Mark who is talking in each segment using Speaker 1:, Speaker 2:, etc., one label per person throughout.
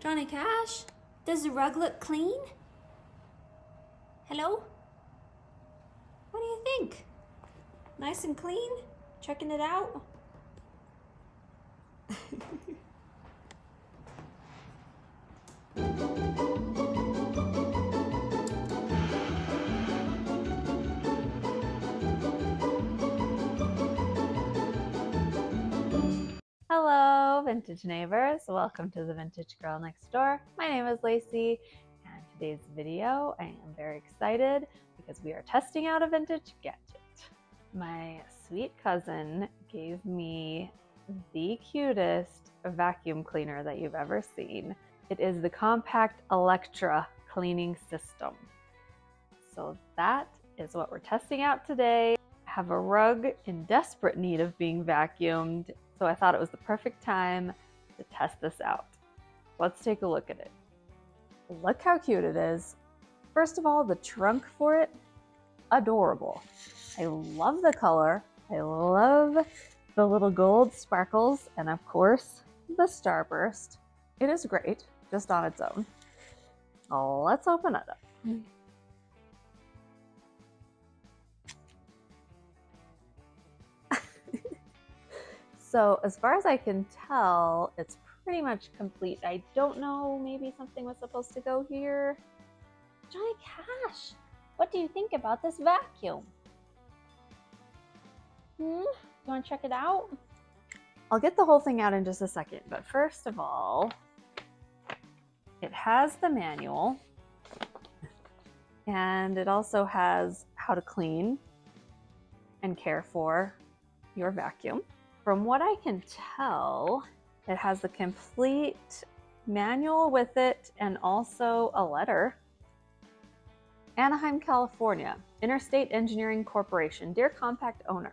Speaker 1: Johnny Cash, does the rug look clean? Hello? What do you think? Nice and clean? Checking it out?
Speaker 2: Hello, vintage neighbors. Welcome to the Vintage Girl Next Door. My name is Laci, and today's video I am very excited because we are testing out a vintage gadget. My sweet cousin gave me the cutest vacuum cleaner that you've ever seen. It is the Compact Electra Cleaning System. So that is what we're testing out today. I have a rug in desperate need of being vacuumed, so I thought it was the perfect time to test this out. Let's take a look at it. Look how cute it is. First of all, the trunk for it, adorable. I love the color. I love the little gold sparkles, and of course, the starburst. It is great, just on its own. Let's open it up. So as far as I can tell, it's pretty much complete. I don't know, maybe something was supposed to go here. Johnny Cash, what do you think about this vacuum? You want to check it out? I'll get the whole thing out in just a second, but first of all, it has the manual, and it also has how to clean and care for your vacuum. From what I can tell, it has the complete manual with it and also a letter. Anaheim, California, Interstate Engineering Corporation. Dear Compact owner,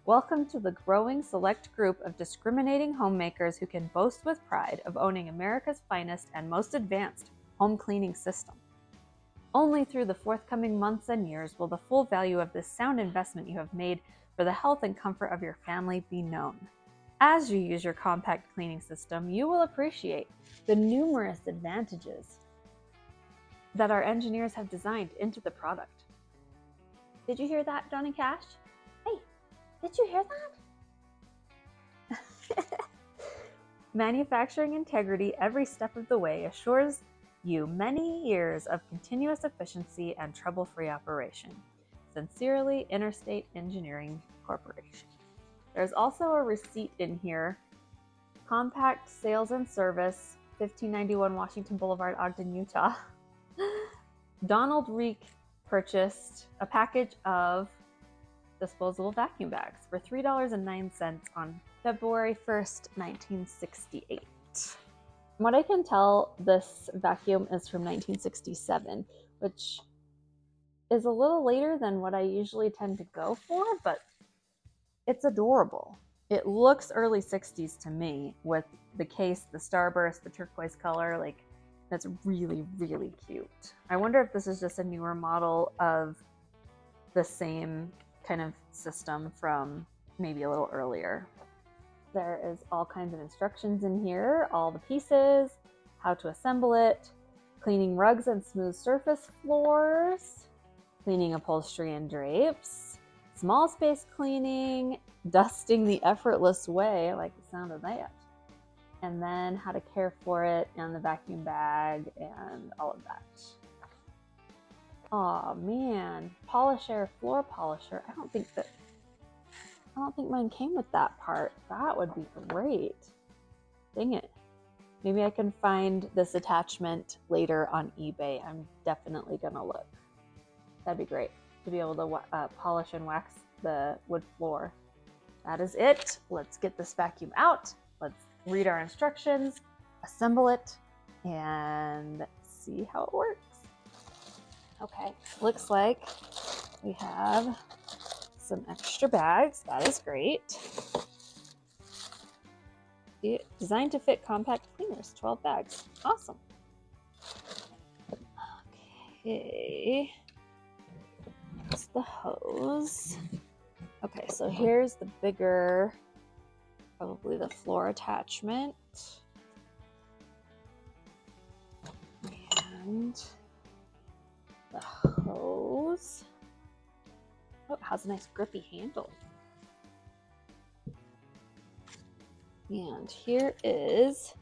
Speaker 2: welcome to the growing select group of discriminating homemakers who can boast with pride of owning America's finest and most advanced home cleaning system. Only through the forthcoming months and years will the full value of this sound investment you have made for the health and comfort of your family be known. As you use your compact cleaning system, you will appreciate the numerous advantages that our engineers have designed into the product. Did you hear that, Johnny Cash? Hey, did you hear that? Manufacturing integrity every step of the way assures you many years of continuous efficiency and trouble-free operation. Sincerely, Interstate Engineering Corporation. There's also a receipt in here. Compact Sales and Service, 1591 Washington Boulevard, Ogden, Utah. Donald Reek purchased a package of disposable vacuum bags for $3.09 on February 1st, 1968. From what I can tell, this vacuum is from 1967, which is a little later than what I usually tend to go for, but it's adorable. It looks early 60s to me with the case, the starburst, the turquoise color. Like, that's really, really cute. I wonder if this is just a newer model of the same kind of system from maybe a little earlier. There is all kinds of instructions in here, all the pieces, how to assemble it, cleaning rugs and smooth surface floors, cleaning upholstery and drapes, small space cleaning, dusting the effortless way. I like the sound of that. And then how to care for it and the vacuum bag and all of that. Oh man, Polish Air floor polisher. I don't think mine came with that part. That would be great. Dang it. Maybe I can find this attachment later on eBay. I'm definitely gonna look. That'd be great to be able to polish and wax the wood floor. That is it. Let's get this vacuum out. Let's read our instructions, assemble it, and see how it works. Okay, looks like we have some extra bags. That is great. Designed to fit compact cleaners, 12 bags. Awesome. Okay. That's the hose. Okay, so here's the bigger, probably the floor attachment. And the hose. Oh, it has a nice grippy handle. And here is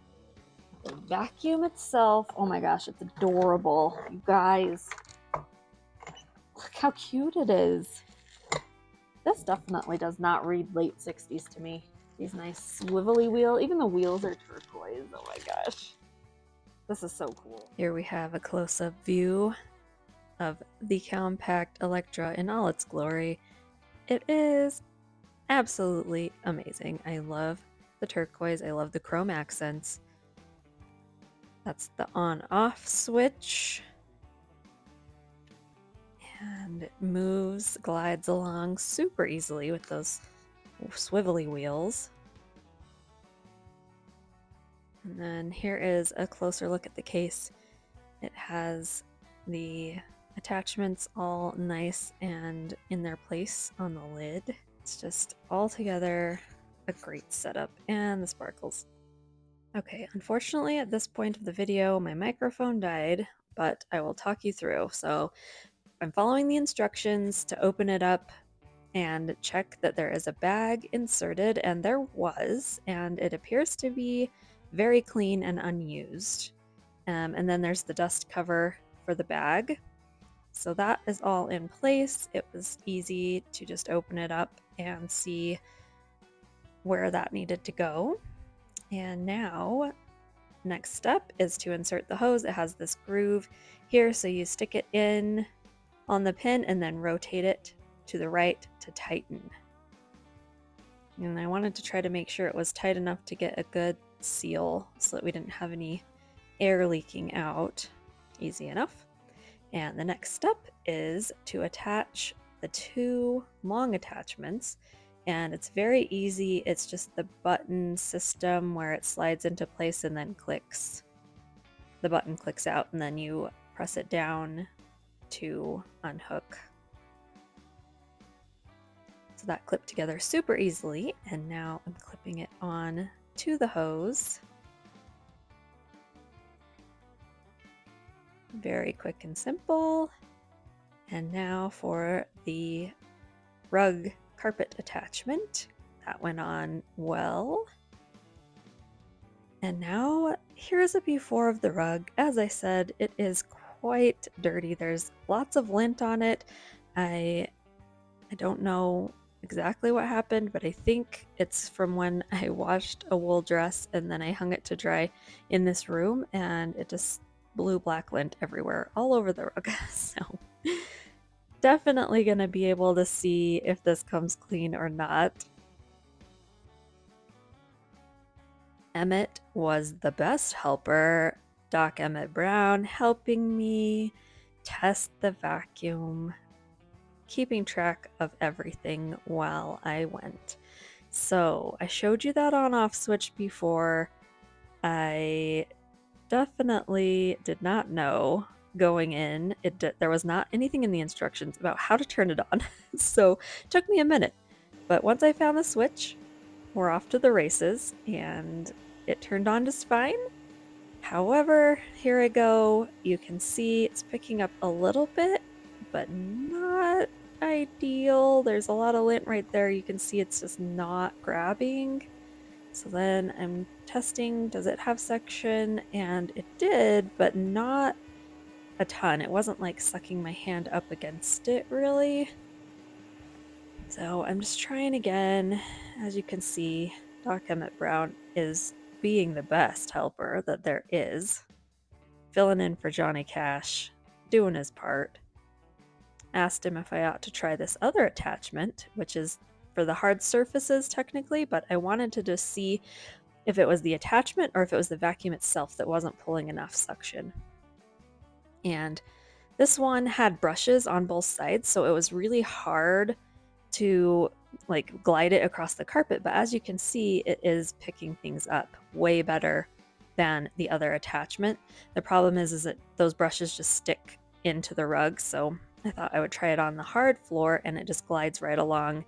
Speaker 2: the vacuum itself. Oh my gosh, it's adorable. You guys, look how cute it is. This definitely does not read late 60s to me. These nice swivelly wheels. Even the wheels are turquoise. Oh my gosh. This is so cool. Here we have a close-up view of the Compact Electra in all its glory. It is absolutely amazing. I love the turquoise. I love the chrome accents. That's the on-off switch. And it moves, glides along super easily with those swivelly wheels. And then here is a closer look at the case. It has the attachments all nice and in their place on the lid. It's just all together a great setup, and the sparkles. Okay, unfortunately at this point of the video my microphone died, but I will talk you through. So I'm following the instructions to open it up and check that there is a bag inserted, and there was, and it appears to be very clean and unused. And then there's the dust cover for the bag. So that is all in place. It was easy to just open it up and see where that needed to go. And now, next step is to insert the hose. It has this groove here, so you stick it in on the pin and then rotate it to the right to tighten. And I wanted to try to make sure it was tight enough to get a good seal so that we didn't have any air leaking out. Easy enough. And the next step is to attach the two long attachments, and it's very easy. It's just the button system where it slides into place and then clicks. The button clicks out and then you press it down to unhook. So that clipped together super easily, and now I'm clipping it on to the hose. Very quick and simple. And now for the rug carpet attachment. That went on well. And now here's a before of the rug. As I said, it is quite dirty. There's lots of lint on it. I don't know exactly what happened, but I think it's from when I washed a wool dress and then I hung it to dry in this room, and it just blew black lint everywhere, all over the rug. So definitely gonna be able to see if this comes clean or not. Emmett was the best helper. Doc Emmett Brown helping me test the vacuum, keeping track of everything while I went. So I showed you that on-off switch before. I definitely did not know going in. There was not anything in the instructions about how to turn it on. So it took me a minute. But once I found the switch, we're off to the races, and it turned on just fine. However, here I go. You can see it's picking up a little bit, but not ideal. There's a lot of lint right there. You can see it's just not grabbing. So then I'm testing, does it have suction? And it did, but not a ton. It wasn't like sucking my hand up against it really. So I'm just trying again. As you can see, Doc Emmett Brown is being the best helper that there is. Filling in for Johnny Cash, doing his part. Asked him if I ought to try this other attachment, which is for the hard surfaces technically, but I wanted to just see if it was the attachment or if it was the vacuum itself that wasn't pulling enough suction. And this one had brushes on both sides, so it was really hard to like glide it across the carpet, but as you can see, it is picking things up way better than the other attachment. The problem is that those brushes just stick into the rug, so I thought I would try it on the hard floor, and it just glides right along.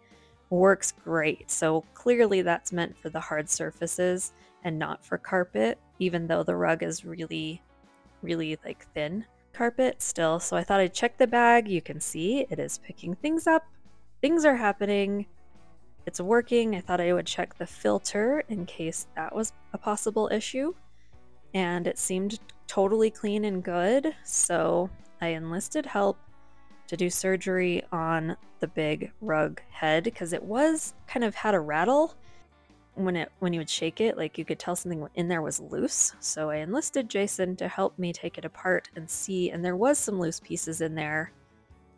Speaker 2: Works great. So clearly that's meant for the hard surfaces and not for carpet, even though the rug is really, really like thin. carpet still, so I thought I'd check the bag. You can see it is picking things up. Things are happening. It's working. I thought I would check the filter in case that was a possible issue, and it seemed totally clean and good, so I enlisted help to do surgery on the big rug head because it was kind of had a rattle when you would shake it, like you could tell something in there was loose. So I enlisted Jason to help me take it apart and see, and there was some loose pieces in there.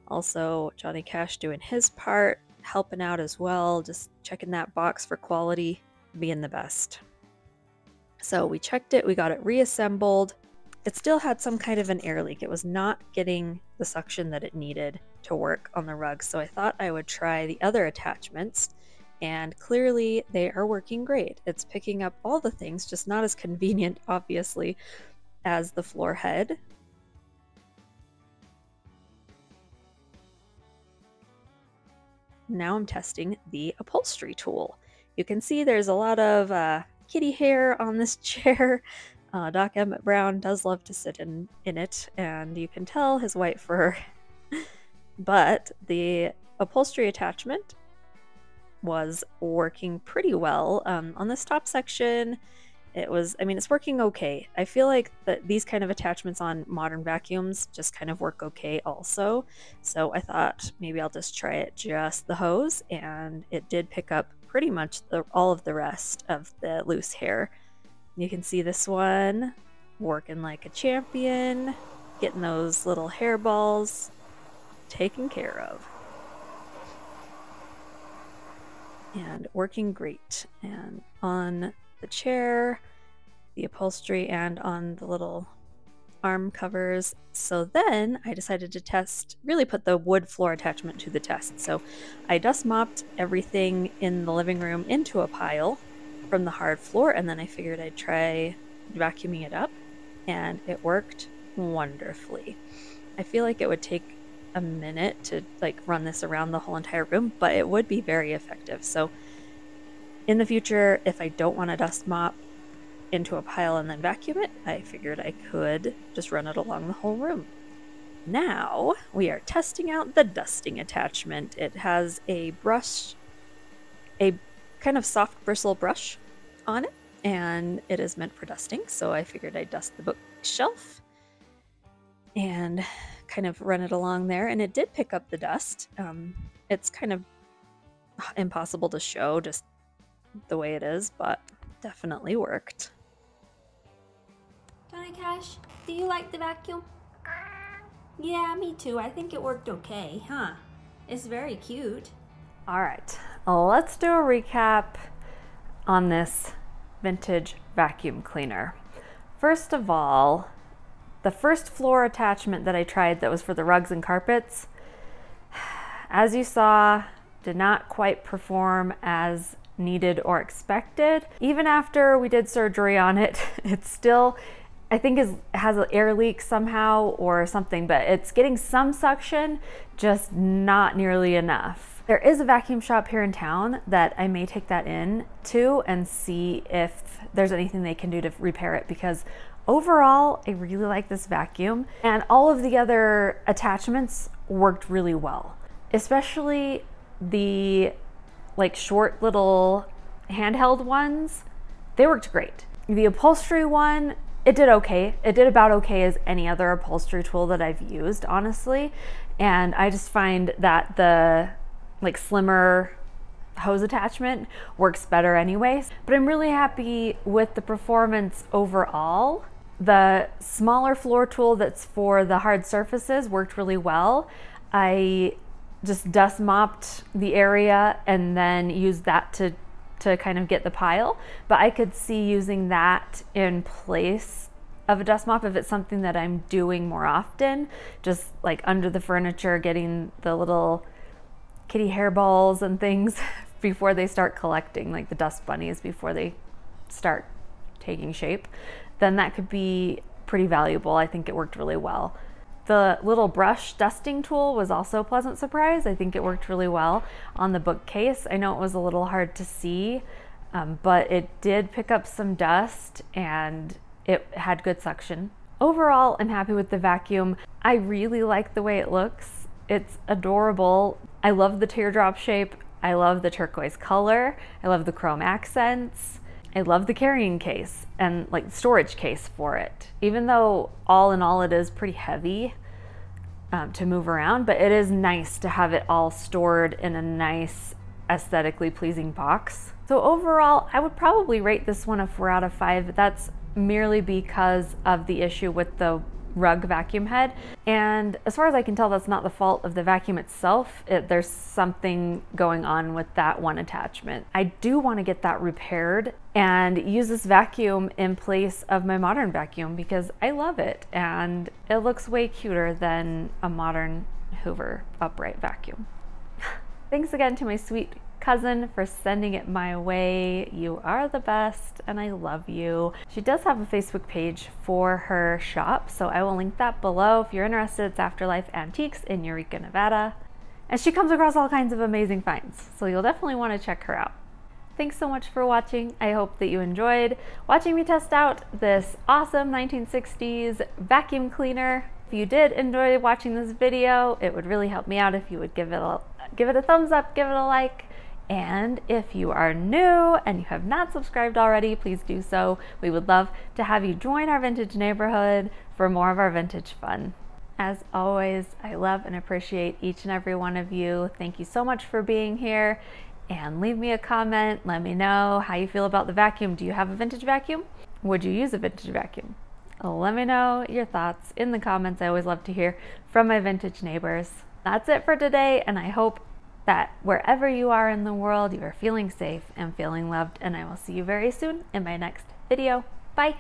Speaker 2: Also, Johnny Cash doing his part, helping out as well, just checking that box for quality, being the best. So we checked it, we got it reassembled. It still had some kind of an air leak. It was not getting the suction that it needed to work on the rug. So I thought I would try the other attachments, and clearly they are working great. It's picking up all the things, just not as convenient, obviously, as the floor head. Now I'm testing the upholstery tool. You can see there's a lot of kitty hair on this chair. Doc Emmett Brown does love to sit in it, and you can tell his white fur. But the upholstery attachment was working pretty well. On this top section, it's working okay. I feel like these kind of attachments on modern vacuums just kind of work okay also. So I thought maybe I'll just try it just the hose, and it did pick up pretty much all of the rest of the loose hair. You can see this one working like a champion, getting those little hairballs taken care of. And working great. And on the chair, the upholstery, and on the little arm covers. So then I decided to really put the wood floor attachment to the test. So I dust mopped everything in the living room into a pile from the hard floor, and then I figured I'd try vacuuming it up, and it worked wonderfully. I feel like it would take a minute to run this around the whole entire room, but it would be very effective. So in the future, if I don't want to dust mop into a pile and then vacuum it, I figured I could just run it along the whole room. Now we are testing out the dusting attachment. It has a brush, a kind of soft bristle brush on it, and it is meant for dusting. So I figured I'd dust the bookshelf and kind of run it along there, and it did pick up the dust. It's kind of impossible to show just the way it is, but definitely worked.
Speaker 1: Johnny Cash, do you like the vacuum? Yeah, me too. I think it worked okay, huh? It's very cute.
Speaker 2: All right, let's do a recap on this vintage vacuum cleaner. First of all, the first floor attachment that I tried that was for the rugs and carpets, as you saw, did not quite perform as needed or expected. Even after we did surgery on it, it still, I think, has an air leak somehow or something, but it's getting some suction, just not nearly enough. There is a vacuum shop here in town that I may take that in to and see if there's anything they can do to repair it, because overall, I really like this vacuum, and all of the other attachments worked really well, especially the short little handheld ones. They worked great. The upholstery one, it did okay. It did about okay as any other upholstery tool that I've used, honestly. And I just find that the slimmer hose attachment works better anyways. But I'm really happy with the performance overall. The smaller floor tool that's for the hard surfaces worked really well. I just dust mopped the area and then used that to kind of get the pile. But I could see using that in place of a dust mop if it's something that I'm doing more often, just under the furniture, getting the little kitty hairballs and things before they start collecting, like the dust bunnies before they start taking shape. Then that could be pretty valuable. I think it worked really well. The little brush dusting tool was also a pleasant surprise. I think it worked really well on the bookcase. I know it was a little hard to see, but it did pick up some dust and it had good suction. Overall, I'm happy with the vacuum. I really like the way it looks. It's adorable. I love the teardrop shape. I love the turquoise color. I love the chrome accents. I love the carrying case and like storage case for it. Even though all in all it is pretty heavy to move around, but it is nice to have it all stored in a nice aesthetically pleasing box. So overall, I would probably rate this one a 4 out of 5. That's merely because of the issue with the rug vacuum head. And as far as I can tell, that's not the fault of the vacuum itself. There's something going on with that one attachment. I do want to get that repaired and use this vacuum in place of my modern vacuum because I love it and it looks way cuter than a modern Hoover upright vacuum. Thanks again to my sweet cousin for sending it my way. You are the best and I love you. She does have a Facebook page for her shop, so I will link that below if you're interested. It's Afterlife Antiques in Eureka, Nevada. And she comes across all kinds of amazing finds, so you'll definitely want to check her out. Thanks so much for watching. I hope that you enjoyed watching me test out this awesome 1960s vacuum cleaner. If you did enjoy watching this video, it would really help me out if you would give it a thumbs up, give it a like. And if you are new and you have not subscribed already, please do so. We would love to have you join our vintage neighborhood for more of our vintage fun. As always, I love and appreciate each and every one of you. Thank you so much for being here. And leave me a comment. Let me know how you feel about the vacuum. Do you have a vintage vacuum? Would you use a vintage vacuum? Let me know your thoughts in the comments. I always love to hear from my vintage neighbors. That's it for today, and I hope that wherever you are in the world, you are feeling safe and feeling loved, and I will see you very soon in my next video. Bye!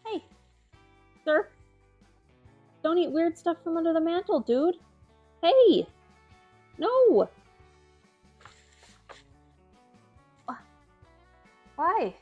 Speaker 2: Hey, sir. Don't eat weird stuff from under the mantle, dude. Hey! No! Why?